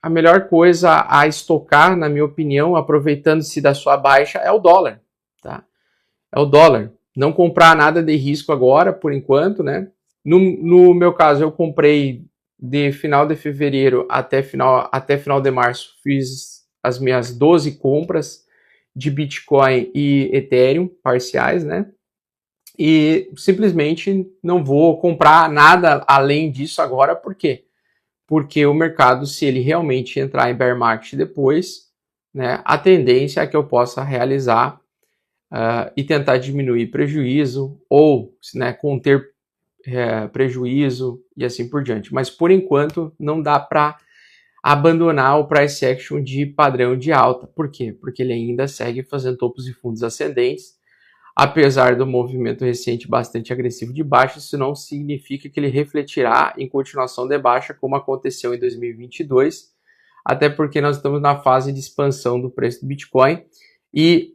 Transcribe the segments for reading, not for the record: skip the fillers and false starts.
a melhor coisa a estocar, na minha opinião, aproveitando-se da sua baixa, é o dólar, tá? É o dólar. Não comprar nada de risco agora, por enquanto, né? No meu caso, eu comprei de final de fevereiro até final de março, fiz as minhas 12 compras de Bitcoin e Ethereum parciais, né? E simplesmente não vou comprar nada além disso agora, por quê? Porque o mercado, se ele realmente entrar em bear market depois, né, a tendência é que eu possa realizar e tentar diminuir prejuízo ou, né, conter prejuízo e assim por diante. Mas por enquanto não dá para abandonar o price action de padrão de alta. Por quê? Porque ele ainda segue fazendo topos e fundos ascendentes. Apesar do movimento recente bastante agressivo de baixa, isso não significa que ele refletirá em continuação de baixa, como aconteceu em 2022, até porque nós estamos na fase de expansão do preço do Bitcoin e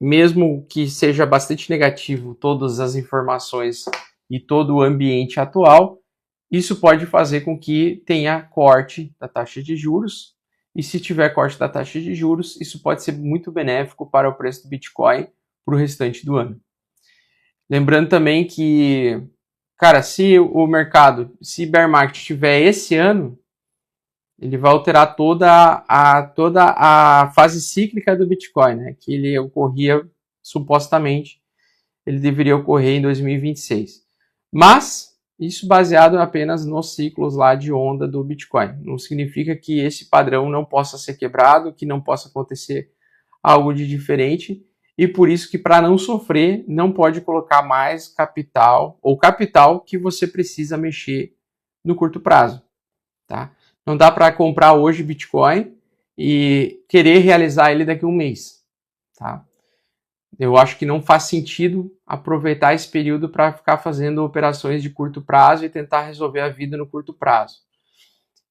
mesmo que seja bastante negativo todas as informações e todo o ambiente atual, isso pode fazer com que tenha corte da taxa de juros, e se tiver corte da taxa de juros, isso pode ser muito benéfico para o preço do Bitcoin para o restante do ano. Lembrando também que, cara, se o mercado, se bear market tiver esse ano, ele vai alterar toda a fase cíclica do Bitcoin, né? Que ele ocorria, supostamente, ele deveria ocorrer em 2026. Mas, isso baseado apenas nos ciclos lá de onda do Bitcoin. Não significa que esse padrão não possa ser quebrado, que não possa acontecer algo de diferente. E por isso que, para não sofrer, não pode colocar mais capital, ou capital que você precisa mexer no curto prazo, tá? Não dá para comprar hoje Bitcoin e querer realizar ele daqui a um mês, tá? Eu acho que não faz sentido aproveitar esse período para ficar fazendo operações de curto prazo e tentar resolver a vida no curto prazo.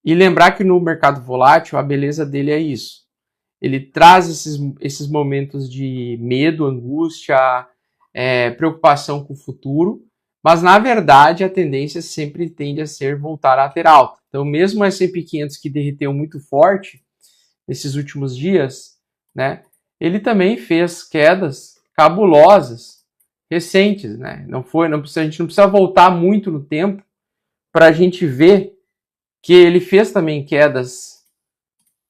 E lembrar que no mercado volátil, a beleza dele é isso. Ele traz esses momentos de medo, angústia, preocupação com o futuro, mas na verdade a tendência sempre tende a ser voltar a ter alta. Então mesmo o S&P 500 que derreteu muito forte nesses últimos dias, né, ele também fez quedas cabulosas recentes, né? A gente não precisa voltar muito no tempo para a gente ver que ele fez também quedas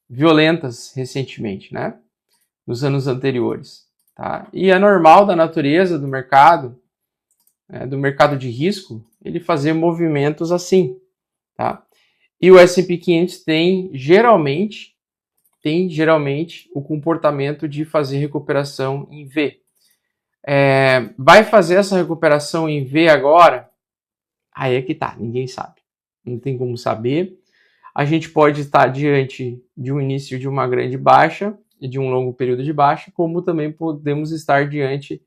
violentas recentemente, né? Nos anos anteriores, tá? E é normal da natureza do mercado de risco, ele fazer movimentos assim, tá? E o S&P 500 tem geralmente o comportamento de fazer recuperação em V. Vai fazer essa recuperação em V agora? Aí é que tá, ninguém sabe. Não tem como saber. A gente pode estar diante de um início de uma grande baixa e de um longo período de baixa, como também podemos estar diante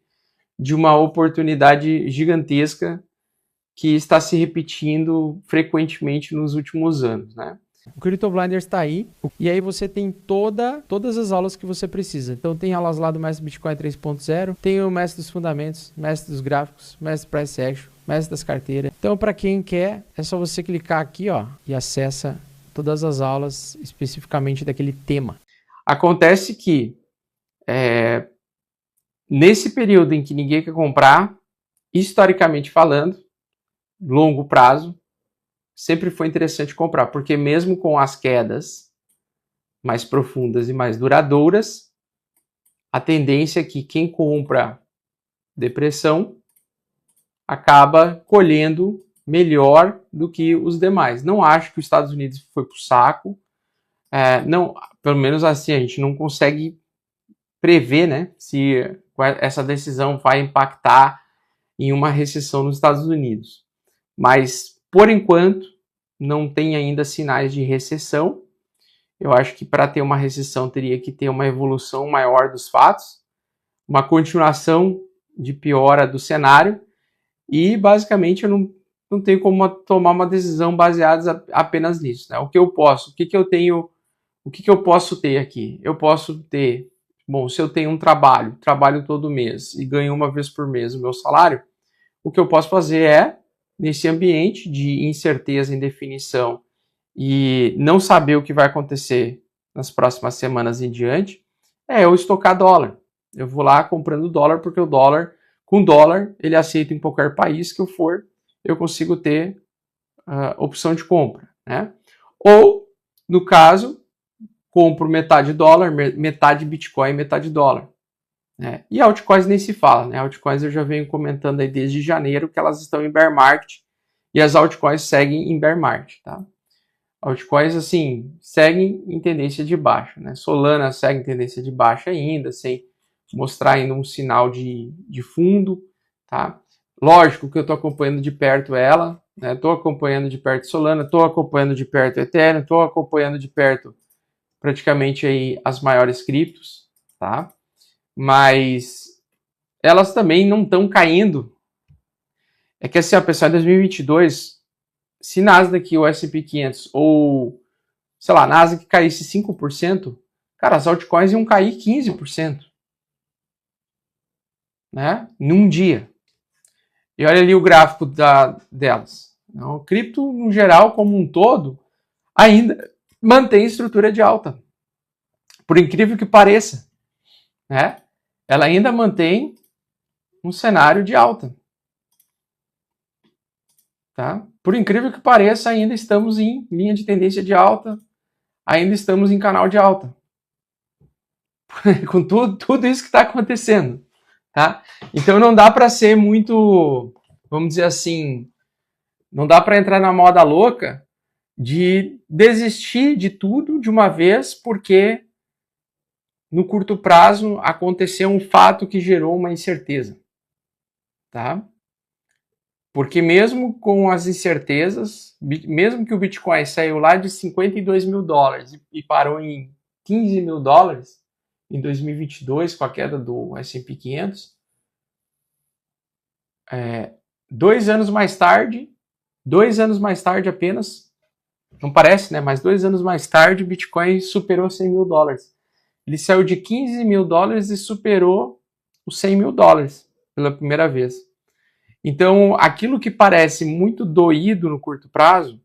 de uma oportunidade gigantesca que está se repetindo frequentemente nos últimos anos, né? O Crypto Blinders está aí, e aí você tem todas as aulas que você precisa. Então tem aulas lá do Mestre Bitcoin 3.0, tem o Mestre dos Fundamentos, Mestre dos Gráficos, Mestre Price Action, Mestre das Carteiras. Então para quem quer, é só você clicar aqui, ó, e acessa todas as aulas especificamente daquele tema. Acontece que nesse período em que ninguém quer comprar, historicamente falando, longo prazo, sempre foi interessante comprar, porque mesmo com as quedas mais profundas e mais duradouras, a tendência é que quem compra depressão acaba colhendo melhor do que os demais. Não acho que os Estados Unidos foi pro saco, não, pelo menos assim, a gente não consegue prever, né, se essa decisão vai impactar em uma recessão nos Estados Unidos. Mas, por enquanto, não tem ainda sinais de recessão. Eu acho que para ter uma recessão teria que ter uma evolução maior dos fatos, uma continuação de piora do cenário, e basicamente eu não tenho como tomar uma decisão baseada apenas nisso, né? O que eu posso ter aqui? Eu posso ter, bom, se eu tenho um trabalho todo mês e ganho uma vez por mês o meu salário, o que eu posso fazer nesse ambiente de incerteza, indefinição e não saber o que vai acontecer nas próximas semanas em diante, é eu estocar dólar. Eu vou lá comprando dólar, porque o dólar, com dólar, ele aceita em qualquer país que eu for, eu consigo ter opção de compra, né? Ou, no caso, compro metade dólar, metade Bitcoin, metade dólar. Né? E altcoins nem se fala, né? Altcoins eu já venho comentando aí desde janeiro que elas estão em bear market e as altcoins seguem em bear market, tá? Altcoins, assim, seguem em tendência de baixa, né? Solana segue em tendência de baixa ainda, sem mostrar ainda um sinal de fundo, tá? Lógico que eu estou acompanhando de perto ela, né? Estou acompanhando de perto Solana, estou acompanhando de perto Ethereum, estou acompanhando de perto praticamente aí as maiores criptos, tá? Mas elas também não estão caindo. É que assim, pessoal, em 2022, se Nasdaq ou S&P 500 ou, sei lá, Nasdaq caísse 5%, cara, as altcoins iam cair 15%, né? Num dia. E olha ali o gráfico delas. O cripto, no geral, como um todo, ainda mantém estrutura de alta. Por incrível que pareça, né? Ela ainda mantém um cenário de alta. Tá? Por incrível que pareça, ainda estamos em linha de tendência de alta, ainda estamos em canal de alta. Com tudo isso que está acontecendo. Tá? Então não dá para ser muito, vamos dizer assim, não dá para entrar na moda louca de desistir de tudo de uma vez porque no curto prazo aconteceu um fato que gerou uma incerteza. Tá? Porque mesmo com as incertezas, mesmo que o Bitcoin saiu lá de 52 mil dólares e parou em 15 mil dólares em 2022 com a queda do S&P 500, 2 anos mais tarde apenas, não parece, né? Mas 2 anos mais tarde o Bitcoin superou 100 mil dólares. Ele saiu de 15 mil dólares e superou os 100 mil dólares pela primeira vez. Então, aquilo que parece muito doído no curto prazo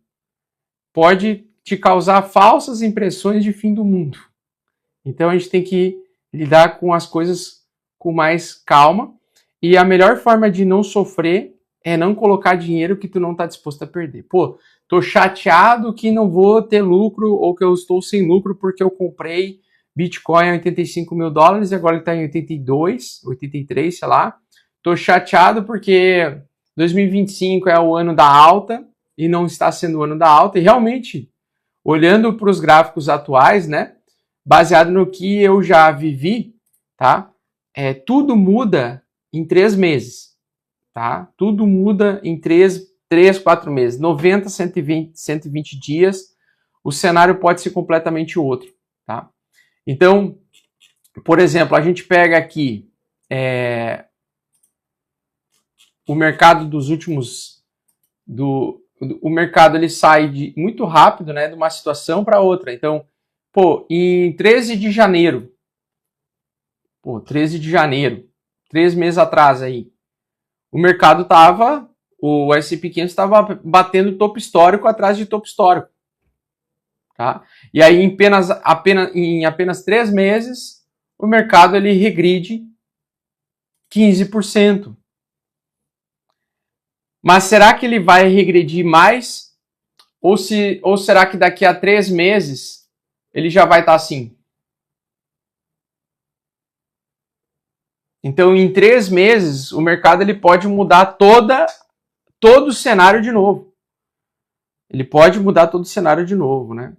pode te causar falsas impressões de fim do mundo. Então, a gente tem que lidar com as coisas com mais calma. E a melhor forma de não sofrer é não colocar dinheiro que tu não está disposto a perder. Pô, tô chateado que não vou ter lucro ou que eu estou sem lucro porque eu comprei Bitcoin a 85 mil dólares e agora ele está em 82, 83, sei lá. Tô chateado porque 2025 é o ano da alta e não está sendo o ano da alta. E realmente, olhando para os gráficos atuais, né, baseado no que eu já vivi, tá, tudo muda em 3 meses. Tá? Tudo muda em 3, 4 meses. 90, 120 dias, o cenário pode ser completamente outro. Tá? Então, por exemplo, a gente pega aqui o mercado dos últimos... o mercado ele sai muito rápido, né, de uma situação para outra. Então, em 13 de janeiro, 3 meses atrás aí, o mercado estava, o S&P 500 estava batendo topo histórico atrás de topo histórico. Tá? E aí, em apenas 3 meses, o mercado ele regride 15%. Mas será que ele vai regredir mais? Ou será que daqui a 3 meses ele já vai estar assim? Então, em 3 meses, o mercado ele pode mudar todo o cenário de novo. Ele pode mudar todo o cenário de novo, né?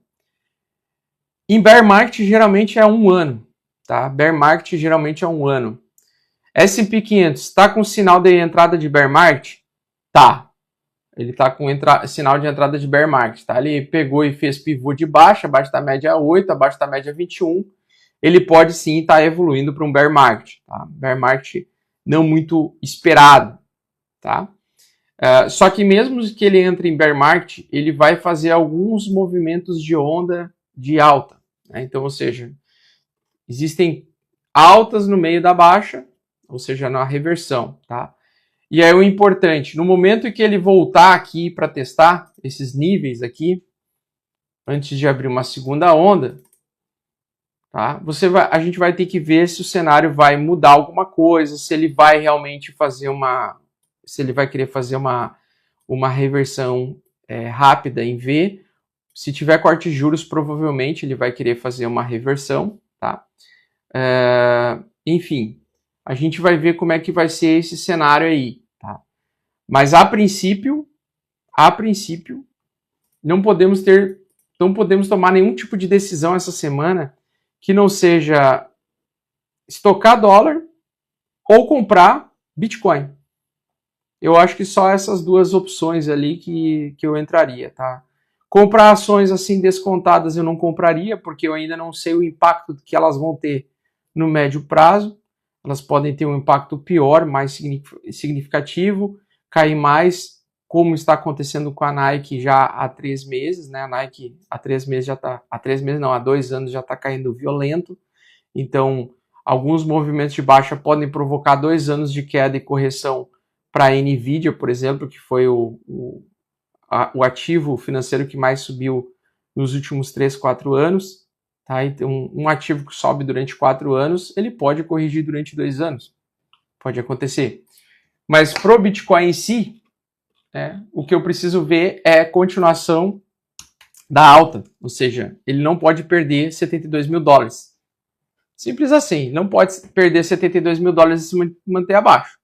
Em bear market, geralmente é 1 ano. Tá? Bear market geralmente é 1 ano. S&P 500 está com sinal de entrada de bear market? Tá. Ele está com sinal de entrada de bear market. Tá? Ele pegou e fez pivô de baixa, abaixo da média 8, abaixo da média 21. Ele pode sim estar evoluindo para um bear market. Tá? Bear market não muito esperado. Tá? Só que mesmo que ele entre em bear market, ele vai fazer alguns movimentos de onda de alta. Né? Então, ou seja, existem altas no meio da baixa, ou seja, na reversão. Tá? E aí o importante, no momento em que ele voltar aqui para testar esses níveis aqui, antes de abrir uma segunda onda, tá? A gente vai ter que ver se o cenário vai mudar alguma coisa, se ele vai realmente se ele vai querer fazer uma reversão rápida em V. Se tiver corte de juros, provavelmente ele vai querer fazer uma reversão, tá? Enfim, a gente vai ver como é que vai ser esse cenário aí, tá? Mas a princípio, não podemos tomar nenhum tipo de decisão essa semana que não seja estocar dólar ou comprar Bitcoin. Eu acho que só essas duas opções ali que eu entraria, tá? Comprar ações assim descontadas eu não compraria, porque eu ainda não sei o impacto que elas vão ter no médio prazo. Elas podem ter um impacto pior, mais significativo, cair mais, como está acontecendo com a Nike já há 3 meses, né? A Nike há 3 meses há 2 anos já está caindo violento. Então, alguns movimentos de baixa podem provocar 2 anos de queda e correção para a Nvidia, por exemplo, que foi o ativo financeiro que mais subiu nos últimos 3, 4 anos. Tá? Então, um ativo que sobe durante 4 anos, ele pode corrigir durante 2 anos. Pode acontecer. Mas pro Bitcoin em si, o que eu preciso ver é a continuação da alta. Ou seja, ele não pode perder 72 mil dólares. Simples assim. Não pode perder 72 mil dólares e se manter abaixo.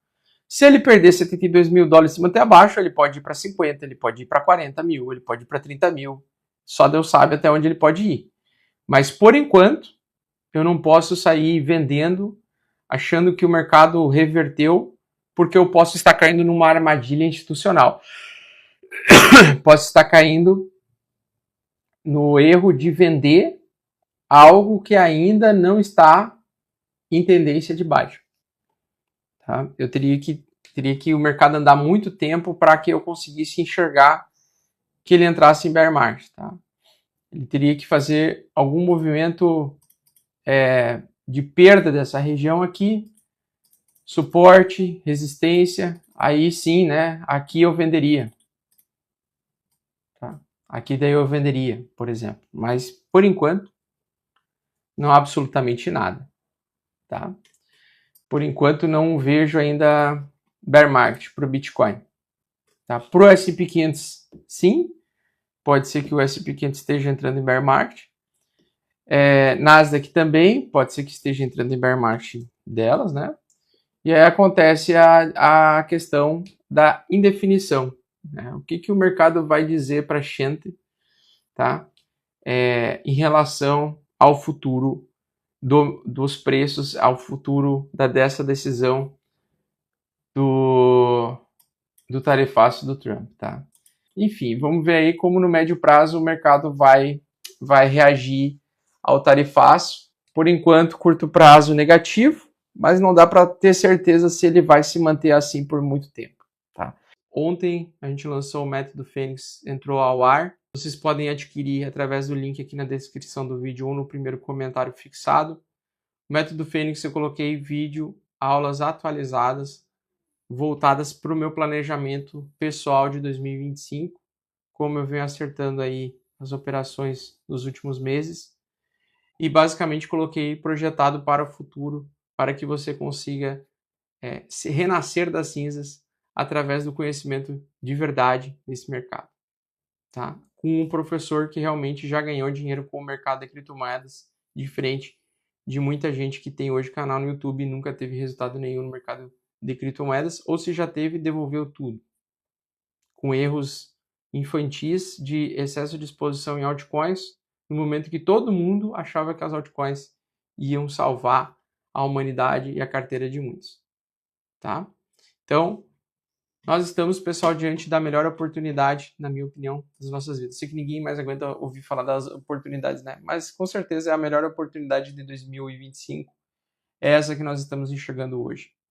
Se ele perder 72 mil dólares e se manter abaixo, ele pode ir para 50, ele pode ir para 40 mil, ele pode ir para 30 mil. Só Deus sabe até onde ele pode ir. Mas, por enquanto, eu não posso sair vendendo, achando que o mercado reverteu, porque eu posso estar caindo numa armadilha institucional. Posso estar caindo no erro de vender algo que ainda não está em tendência de baixa. Tá? Eu teria que o mercado andar muito tempo para que eu conseguisse enxergar que ele entrasse em bear market. Tá? Ele teria que fazer algum movimento de perda dessa região aqui, suporte, resistência, aí sim, né? Aqui eu venderia. Tá? Aqui daí eu venderia, por exemplo. Mas, por enquanto, não há absolutamente nada. Tá? Por enquanto, não vejo ainda bear market para o Bitcoin. Tá? Para o S&P 500, sim. Pode ser que o S&P 500 esteja entrando em bear market. Nasdaq também, pode ser que esteja entrando em bear market delas, né? E aí acontece a questão da indefinição. Né? O que o mercado vai dizer para a gente, tá? Em relação ao futuro dos preços, ao futuro dessa decisão do tarifaço do Trump, tá? Enfim, vamos ver aí como no médio prazo o mercado vai reagir ao tarifaço. Por enquanto, curto prazo negativo, mas não dá para ter certeza se ele vai se manter assim por muito tempo, tá? Ontem a gente lançou o método Fênix, entrou ao ar. Vocês podem adquirir através do link aqui na descrição do vídeo ou no primeiro comentário fixado. O método Fênix eu coloquei vídeo, aulas atualizadas, voltadas para o meu planejamento pessoal de 2025, como eu venho acertando aí as operações nos últimos meses. E basicamente coloquei projetado para o futuro, para que você consiga se renascer das cinzas através do conhecimento de verdade nesse mercado. Tá? Com um professor que realmente já ganhou dinheiro com o mercado de criptomoedas, diferente de muita gente que tem hoje canal no YouTube e nunca teve resultado nenhum no mercado de criptomoedas, ou se já teve, devolveu tudo. Com erros infantis de excesso de exposição em altcoins, no momento que todo mundo achava que as altcoins iam salvar a humanidade e a carteira de muitos. Tá? Então, nós estamos, pessoal, diante da melhor oportunidade, na minha opinião, das nossas vidas. Sei que ninguém mais aguenta ouvir falar das oportunidades, né? Mas, com certeza, é a melhor oportunidade de 2025. É essa que nós estamos enxergando hoje.